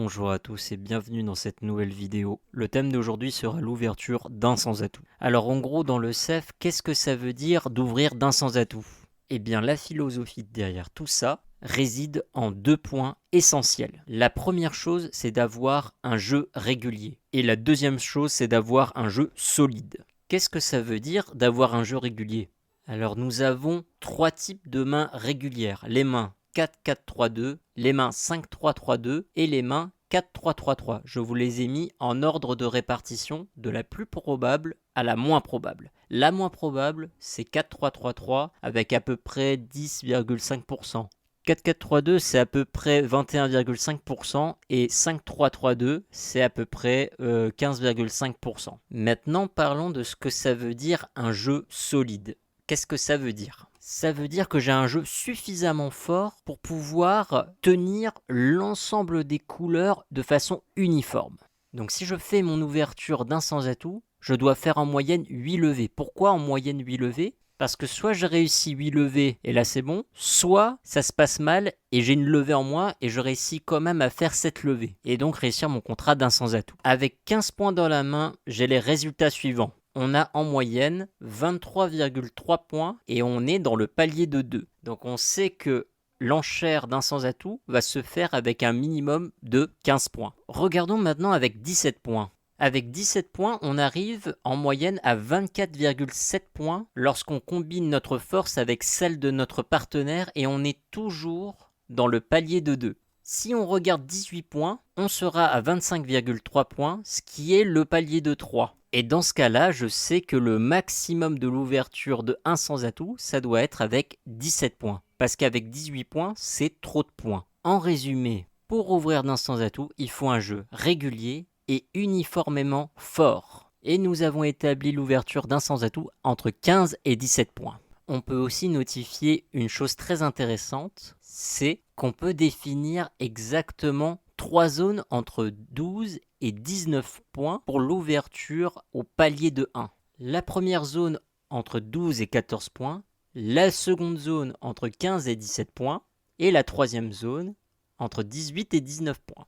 Bonjour à tous et bienvenue dans cette nouvelle vidéo. Le thème d'aujourd'hui sera l'ouverture d'un sans atout. Alors en gros dans le CEF, qu'est-ce que ça veut dire d'ouvrir d'un sans atout? Eh bien la philosophie derrière tout ça réside en deux points essentiels. La première chose c'est d'avoir un jeu régulier et la deuxième chose c'est d'avoir un jeu solide. Qu'est-ce que ça veut dire d'avoir un jeu régulier? Alors nous avons trois types de mains régulières. Les mains 4-4-3-2, les mains 5-3-3-2 et les mains 4-3-3-3. Je vous les ai mis en ordre de répartition de la plus probable à la moins probable. La moins probable, c'est 4-3-3-3 avec à peu près 10,5%. 4-4-3-2, c'est à peu près 21,5% et 5-3-3-2, c'est à peu près 15,5%. Maintenant, parlons de ce que ça veut dire un jeu solide. Qu'est-ce que ça veut dire? Ça veut dire que j'ai un jeu suffisamment fort pour pouvoir tenir l'ensemble des couleurs de façon uniforme. Donc si je fais mon ouverture d'un sans atout, je dois faire en moyenne 8 levées. Pourquoi en moyenne 8 levées? Parce que soit je réussis 8 levées et là c'est bon, soit ça se passe mal et j'ai une levée en moins et je réussis quand même à faire 7 levées. Et donc réussir mon contrat d'un sans atout. Avec 15 points dans la main, j'ai les résultats suivants. On a en moyenne 23,3 points et on est dans le palier de 2. Donc on sait que l'enchère d'un sans atout va se faire avec un minimum de 15 points. Regardons maintenant avec 17 points. Avec 17 points, on arrive en moyenne à 24,7 points lorsqu'on combine notre force avec celle de notre partenaire et on est toujours dans le palier de 2. Si on regarde 18 points, on sera à 25,3 points, ce qui est le palier de 3. Et dans ce cas-là, je sais que le maximum de l'ouverture de 1 sans atout, ça doit être avec 17 points. Parce qu'avec 18 points, c'est trop de points. En résumé, pour ouvrir d'un sans atout, il faut un jeu régulier et uniformément fort. Et nous avons établi l'ouverture d'un sans atout entre 15 et 17 points. On peut aussi notifier une chose très intéressante, c'est qu'on peut définir exactement 3 zones entre 12 et 19 points pour l'ouverture au palier de 1. La première zone entre 12 et 14 points, la seconde zone entre 15 et 17 points, et la troisième zone entre 18 et 19 points.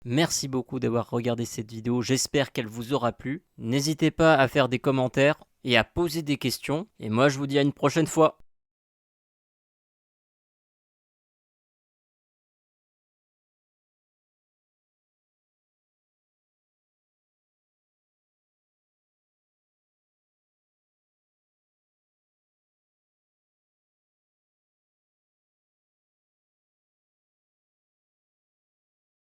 Merci beaucoup d'avoir regardé cette vidéo, j'espère qu'elle vous aura plu. N'hésitez pas à faire des commentaires et à poser des questions, et moi je vous dis à une prochaine fois.